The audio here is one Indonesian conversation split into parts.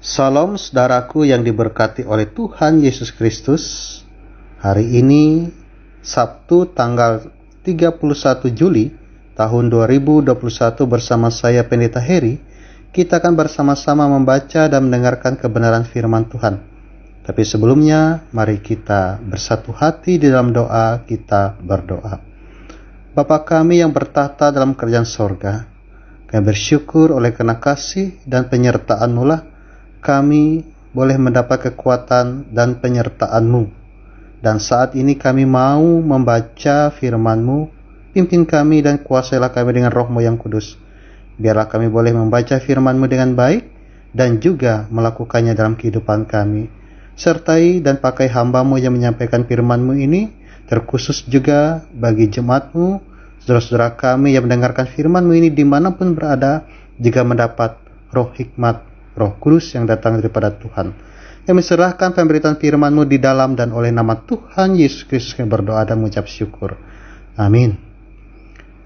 Salam saudaraku yang diberkati oleh Tuhan Yesus Kristus. Hari ini Sabtu tanggal 31 Juli tahun 2021 bersama saya Pendeta Heri. Kita akan bersama-sama membaca dan mendengarkan kebenaran firman Tuhan. Tapi sebelumnya mari kita bersatu hati di dalam doa. Kita berdoa. Bapa kami yang bertahta dalam kerajaan sorga, kami bersyukur oleh karena kasih dan penyertaan-Mu lah kami boleh mendapat kekuatan dan penyertaan-Mu. Dan saat ini kami mau membaca firman-Mu. Pimpin kami dan kuasailah kami dengan Roh-Mu yang kudus. Biarlah kami boleh membaca firman-Mu dengan baik dan juga melakukannya dalam kehidupan kami. Sertai dan pakai hamba-Mu yang menyampaikan firman-Mu ini, terkhusus juga bagi jemaat-Mu, saudara-saudara kami yang mendengarkan firman-Mu ini dimanapun berada, juga mendapat roh hikmat, Roh Kudus yang datang daripada Tuhan. Kami serahkan pemberitaan firman-Mu di dalam dan oleh nama Tuhan Yesus Kristus kami berdoa dan mengucap syukur. Amin.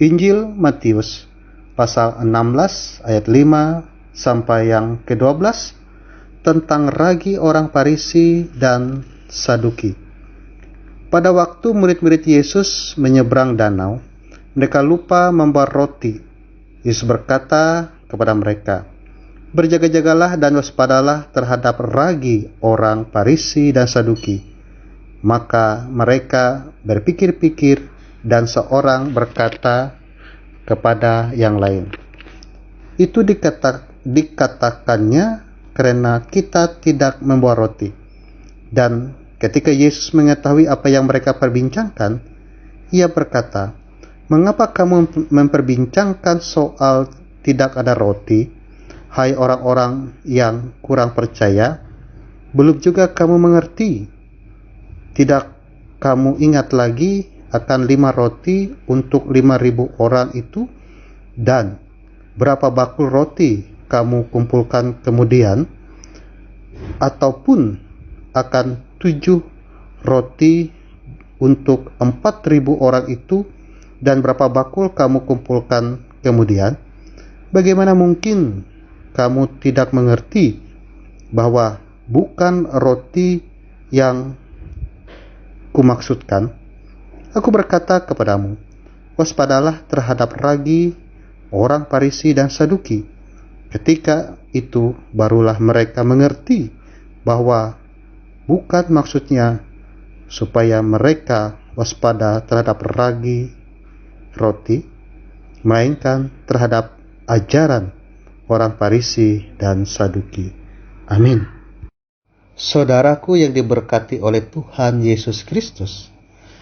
Injil Matius pasal 16 ayat 5 sampai yang ke-12 tentang ragi orang Farisi dan Saduki. Pada waktu murid-murid Yesus menyeberang danau, mereka lupa membawa roti. Yesus berkata kepada mereka, "Berjaga-jagalah dan waspadalah terhadap ragi orang Farisi dan Saduki." Maka mereka berpikir-pikir dan seorang berkata kepada yang lain, "Itu dikatakannya karena kita tidak membawa roti." Dan ketika Yesus mengetahui apa yang mereka perbincangkan, Ia berkata, "Mengapa kamu memperbincangkan soal tidak ada roti? Hai orang-orang yang kurang percaya, belum juga kamu mengerti? Tidak kamu ingat lagi akan 5 roti untuk 5.000 orang itu? Dan berapa bakul roti kamu kumpulkan kemudian? Ataupun akan 7 roti untuk 4.000 orang itu? Dan berapa bakul kamu kumpulkan kemudian? Bagaimana mungkin kamu tidak mengerti bahwa bukan roti yang kumaksudkan? Aku berkata kepadamu, waspadalah terhadap ragi orang Farisi dan Saduki." Ketika itu barulah mereka mengerti bahwa bukan maksudnya supaya mereka waspada terhadap ragi roti, melainkan terhadap ajaran orang Farisi dan Saduki. Amin. Saudaraku yang diberkati oleh Tuhan Yesus Kristus,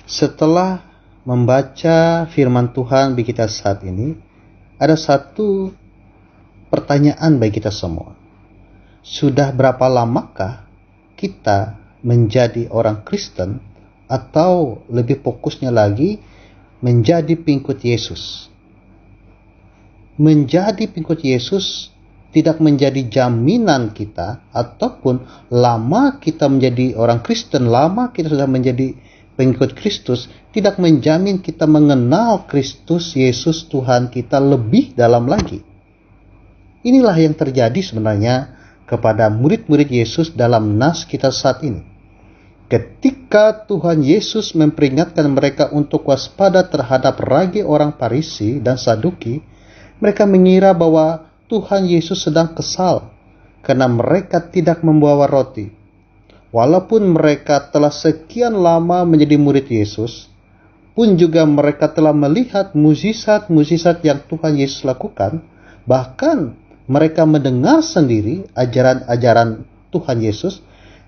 setelah membaca firman Tuhan bagi kita saat ini, ada satu pertanyaan bagi kita semua. Sudah berapa lamakah kita menjadi orang Kristen, atau lebih fokusnya lagi menjadi pengikut Yesus? Menjadi pengikut Yesus tidak menjadi jaminan kita, ataupun lama kita menjadi orang Kristen, lama kita sudah menjadi pengikut Kristus, tidak menjamin kita mengenal Kristus Yesus Tuhan kita lebih dalam lagi. Inilah yang terjadi sebenarnya kepada murid-murid Yesus dalam nas kita saat ini. Ketika Tuhan Yesus memperingatkan mereka untuk waspada terhadap ragi orang Farisi dan Saduki, mereka mengira bahwa Tuhan Yesus sedang kesal karena mereka tidak membawa roti. Walaupun mereka telah sekian lama menjadi murid Yesus, pun juga mereka telah melihat mukjizat-mukjizat yang Tuhan Yesus lakukan, bahkan mereka mendengar sendiri ajaran-ajaran Tuhan Yesus,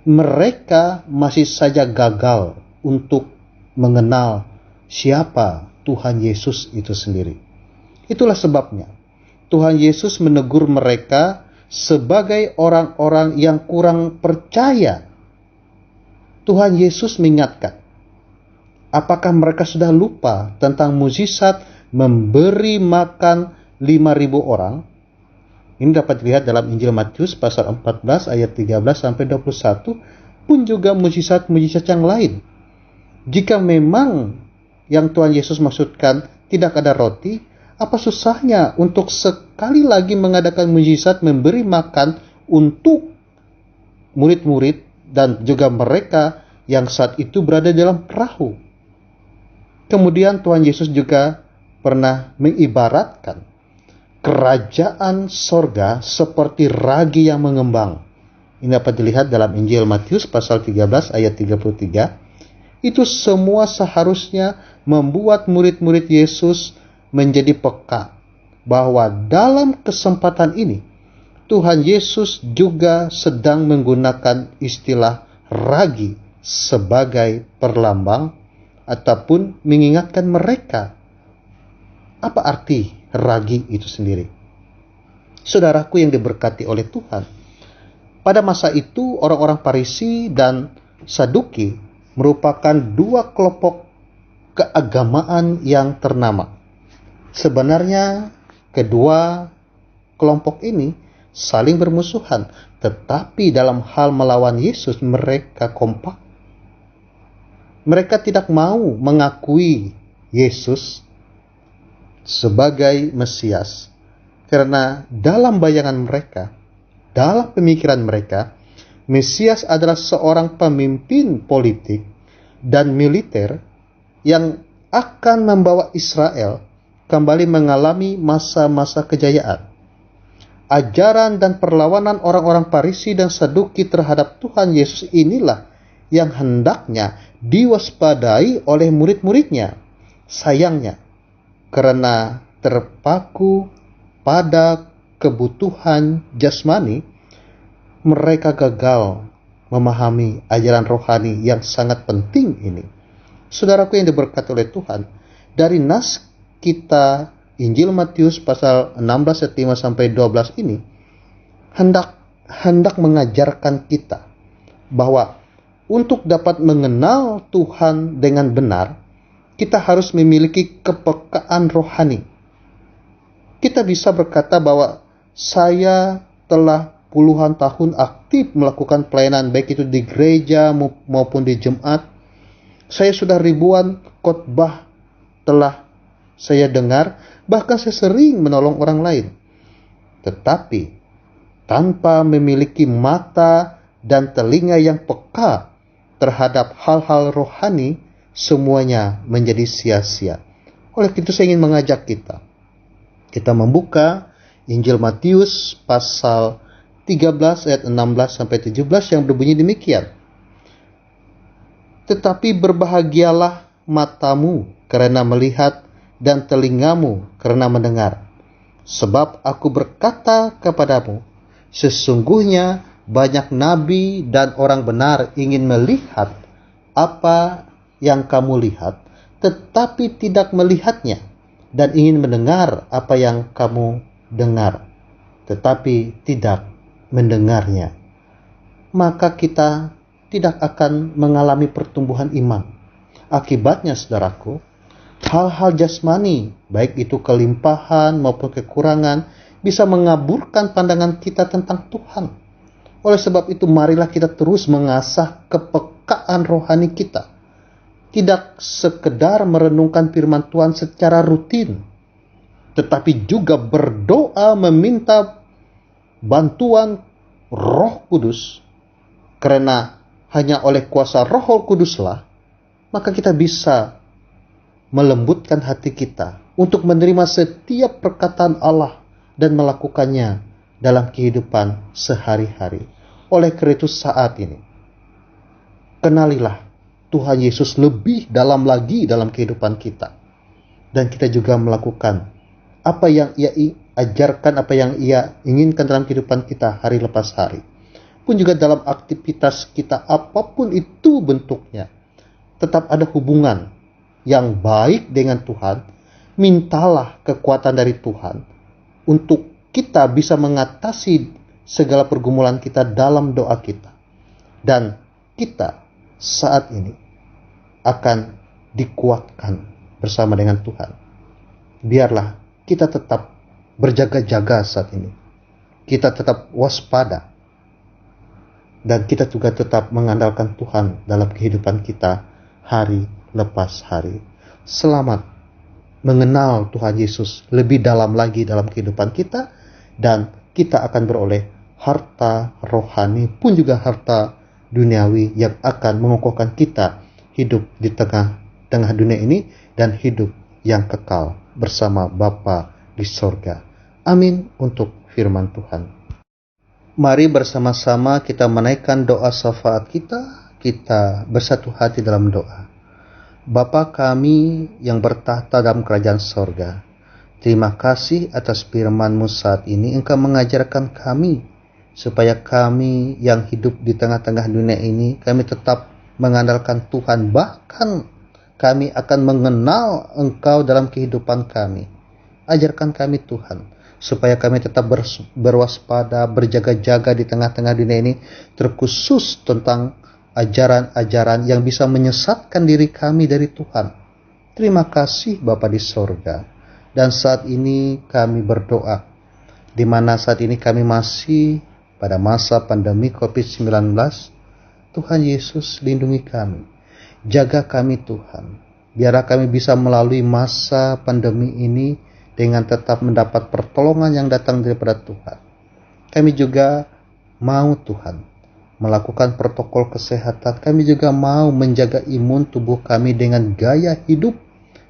mereka masih saja gagal untuk mengenal siapa Tuhan Yesus itu sendiri. Itulah sebabnya Tuhan Yesus menegur mereka sebagai orang-orang yang kurang percaya. Tuhan Yesus mengingatkan, apakah mereka sudah lupa tentang mukjizat memberi makan 5.000 orang? Ini dapat dilihat dalam Injil Matius pasal 14 ayat 13 sampai 21, pun juga mukjizat-mukjizat yang lain. Jika memang yang Tuhan Yesus maksudkan tidak ada roti, apa susahnya untuk sekali lagi mengadakan mukjizat memberi makan untuk murid-murid dan juga mereka yang saat itu berada dalam perahu. Kemudian Tuhan Yesus juga pernah mengibaratkan kerajaan sorga seperti ragi yang mengembang. Ini dapat dilihat dalam Injil Matius pasal 13 ayat 33. Itu semua seharusnya membuat murid-murid Yesus menjadi peka bahwa dalam kesempatan ini Tuhan Yesus juga sedang menggunakan istilah ragi sebagai perlambang ataupun mengingatkan mereka apa arti ragi itu sendiri. Saudaraku yang diberkati oleh Tuhan, pada masa itu orang-orang Farisi dan Saduki merupakan dua kelompok keagamaan yang ternama. Sebenarnya kedua kelompok ini saling bermusuhan, tetapi dalam hal melawan Yesus mereka kompak. Mereka tidak mau mengakui Yesus sebagai Mesias, karena dalam bayangan mereka, dalam pemikiran mereka, Mesias adalah seorang pemimpin politik dan militer yang akan membawa Israel kembali mengalami masa-masa kejayaan. Ajaran dan perlawanan orang-orang Farisi dan Saduki terhadap Tuhan Yesus inilah yang hendaknya diwaspadai oleh murid-muridnya. Sayangnya, karena terpaku pada kebutuhan jasmani, mereka gagal memahami ajaran rohani yang sangat penting ini. Saudaraku yang diberkati oleh Tuhan, dari nas kita Injil Matius pasal 16 ayat 5 sampai 12 ini hendak mengajarkan kita bahwa untuk dapat mengenal Tuhan dengan benar, kita harus memiliki kepekaan rohani. Kita bisa berkata bahwa saya telah puluhan tahun aktif melakukan pelayanan, baik itu di gereja maupun di jemaat. Saya sudah ribuan khotbah telah saya dengar, bahkan saya sering menolong orang lain. Tetapi tanpa memiliki mata dan telinga yang peka terhadap hal-hal rohani, semuanya menjadi sia-sia. Oleh itu saya ingin mengajak kita membuka Injil Matius pasal 13 ayat 16 sampai 17 yang berbunyi demikian. Tetapi berbahagialah matamu karena melihat dan telingamu karena mendengar. Sebab aku berkata kepadamu, sesungguhnya banyak nabi dan orang benar ingin melihat apa yang kamu lihat, tetapi tidak melihatnya, dan ingin mendengar apa yang kamu dengar, tetapi tidak mendengarnya. Maka kita tidak akan mengalami pertumbuhan iman. Akibatnya, saudaraku, hal-hal jasmani, baik itu kelimpahan maupun kekurangan, bisa mengaburkan pandangan kita tentang Tuhan. Oleh sebab itu, marilah kita terus mengasah kepekaan rohani kita. Tidak sekedar merenungkan firman Tuhan secara rutin, tetapi juga berdoa meminta bantuan Roh Kudus, karena hanya oleh kuasa Roh Kuduslah maka kita bisa melembutkan hati kita untuk menerima setiap perkataan Allah dan melakukannya dalam kehidupan sehari-hari. Oleh karena itu saat ini, kenalilah Tuhan Yesus lebih dalam lagi dalam kehidupan kita. Dan kita juga melakukan apa yang Ia ajarkan, apa yang Ia inginkan dalam kehidupan kita hari lepas hari. Pun juga dalam aktivitas kita apapun itu bentuknya, tetap ada hubungan yang baik dengan Tuhan. Mintalah kekuatan dari Tuhan untuk kita bisa mengatasi segala pergumulan kita dalam doa kita. Dan kita saat ini akan dikuatkan bersama dengan Tuhan. Biarlah kita tetap berjaga-jaga saat ini. Kita tetap waspada. Dan kita juga tetap mengandalkan Tuhan dalam kehidupan kita hari lepas hari. Selamat mengenal Tuhan Yesus lebih dalam lagi dalam kehidupan kita. Dan kita akan beroleh harta rohani pun juga harta duniawi yang akan mengokohkan kita hidup di tengah dunia ini dan hidup yang kekal bersama Bapa di sorga. Amin untuk firman Tuhan. Mari bersama-sama kita menaikkan doa syafaat kita bersatu hati dalam doa. Bapa kami yang bertahta dalam kerajaan sorga, terima kasih atas firman-Mu saat ini. Engkau mengajarkan kami supaya kami yang hidup di tengah-tengah dunia ini, kami tetap mengandalkan Tuhan. Bahkan kami akan mengenal Engkau dalam kehidupan kami. Ajarkan kami Tuhan, supaya kami tetap berwaspada, berjaga-jaga di tengah-tengah dunia ini, terkhusus tentang ajaran-ajaran yang bisa menyesatkan diri kami dari Tuhan. Terima kasih Bapa di sorga. Dan saat ini kami berdoa, di mana saat ini kami masih pada masa pandemi COVID-19, Tuhan Yesus lindungi kami, jaga kami Tuhan. Biarlah kami bisa melalui masa pandemi ini dengan tetap mendapat pertolongan yang datang daripada Tuhan. Kami juga mau Tuhan melakukan protokol kesehatan. Kami juga mau menjaga imun tubuh kami dengan gaya hidup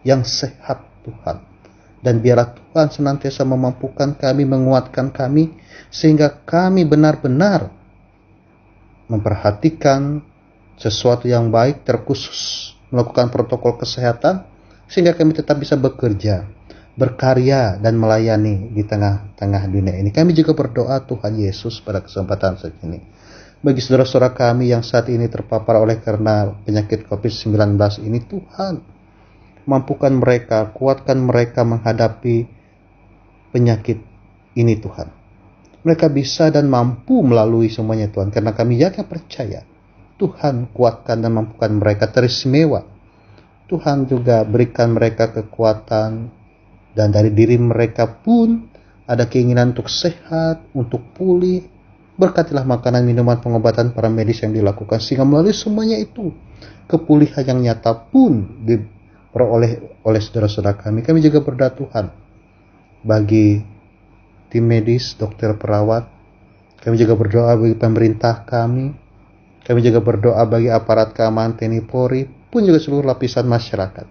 yang sehat Tuhan. Dan biarlah Tuhan senantiasa memampukan kami, menguatkan kami, sehingga kami benar-benar memperhatikan sesuatu yang baik, terkhusus melakukan protokol kesehatan, sehingga kami tetap bisa bekerja, berkarya, dan melayani di tengah-tengah dunia ini. Kami juga berdoa Tuhan Yesus pada kesempatan saat ini, bagi saudara-saudara kami yang saat ini terpapar oleh karena penyakit COVID-19 ini, Tuhan, mampukan mereka, kuatkan mereka menghadapi penyakit ini Tuhan. Mereka bisa dan mampu melalui semuanya Tuhan, karena kami yakin percaya Tuhan kuatkan dan mampukan mereka teristimewa. Tuhan juga berikan mereka kekuatan, dan dari diri mereka pun ada keinginan untuk sehat, untuk pulih. Berkatilah makanan, minuman, pengobatan para medis yang dilakukan, sehingga melalui semuanya itu kepulihan yang nyata pun diperoleh oleh saudara-saudara kami. Kami juga berdoa Tuhan bagi tim medis, dokter, perawat. Kami juga berdoa bagi pemerintah kami. Kami juga berdoa bagi aparat keamanan TNI Polri, pun juga seluruh lapisan masyarakat.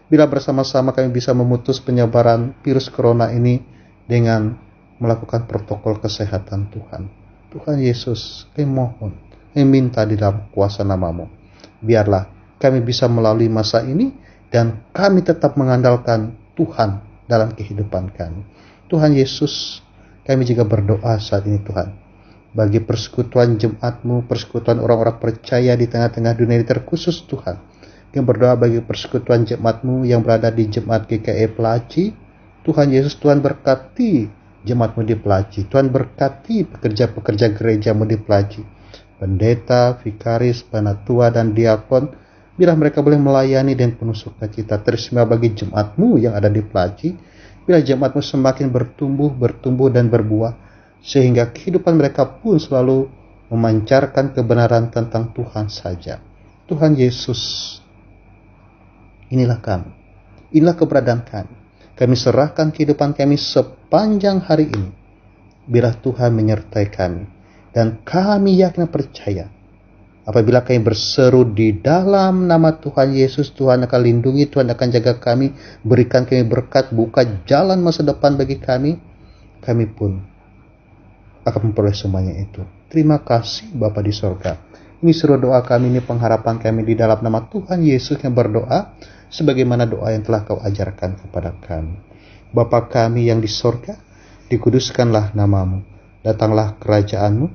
Bila bersama-sama kami bisa memutus penyebaran virus corona ini dengan melakukan protokol kesehatan Tuhan. Tuhan Yesus, kami mohon, kami minta di dalam kuasa nama-Mu, biarlah kami bisa melalui masa ini dan kami tetap mengandalkan Tuhan dalam kehidupan kami. Tuhan Yesus, kami juga berdoa saat ini Tuhan, bagi persekutuan jemaat-Mu, persekutuan orang-orang percaya di tengah-tengah dunia ini, terkhusus Tuhan. Kami berdoa bagi persekutuan jemaat-Mu yang berada di Jemaat GKI Pelaci. Tuhan Yesus, Tuhan berkati jemaat-Mu di Pelaci. Tuhan berkati pekerja-pekerja gereja-Mu di Pelaci. Pendeta, vikaris, penatua, dan diakon, bila mereka boleh melayani dan penuh sukacita. Teristimewa bagi jemaat-Mu yang ada di Pelaci. Bila jemaat-Mu semakin bertumbuh dan berbuah, sehingga kehidupan mereka pun selalu memancarkan kebenaran tentang Tuhan saja. Tuhan Yesus, inilah kami, inilah keberadaan kami. Kami serahkan kehidupan kami sepanjang hari ini. Biarlah Tuhan menyertai kami. Dan kami yakin percaya, apabila kami berseru di dalam nama Tuhan Yesus, Tuhan akan lindungi, Tuhan akan jaga kami, berikan kami berkat, buka jalan masa depan bagi kami. Kami pun akan memperoleh semuanya itu. Terima kasih Bapa di sorga. Ini seluruh doa kami, ini pengharapan kami di dalam nama Tuhan Yesus yang berdoa, sebagaimana doa yang telah Kau ajarkan kepada kami. Bapa kami yang di sorga, dikuduskanlah nama-Mu, datanglah kerajaan-Mu,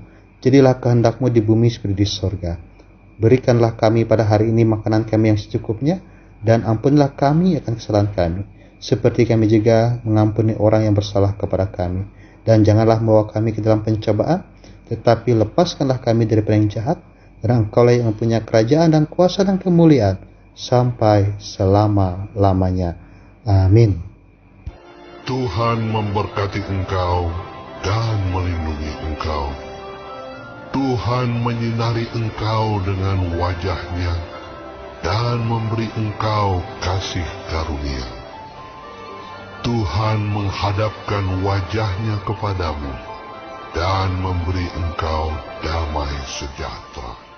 jadilah kehendak-Mu di bumi seperti di sorga. Berikanlah kami pada hari ini makanan kami yang secukupnya, dan ampunilah kami akan kesalahan kami, seperti kami juga mengampuni orang yang bersalah kepada kami. Dan janganlah membawa kami ke dalam pencobaan, tetapi lepaskanlah kami daripada yang jahat, dan Engkaulah yang mempunyai kerajaan dan kuasa dan kemuliaan sampai selama-lamanya. Amin. Tuhan memberkati engkau dan melindungi engkau. Tuhan menyinari engkau dengan wajah-Nya dan memberi engkau kasih karunia. Tuhan menghadapkan wajah-Nya kepadamu dan memberi engkau damai sejahtera.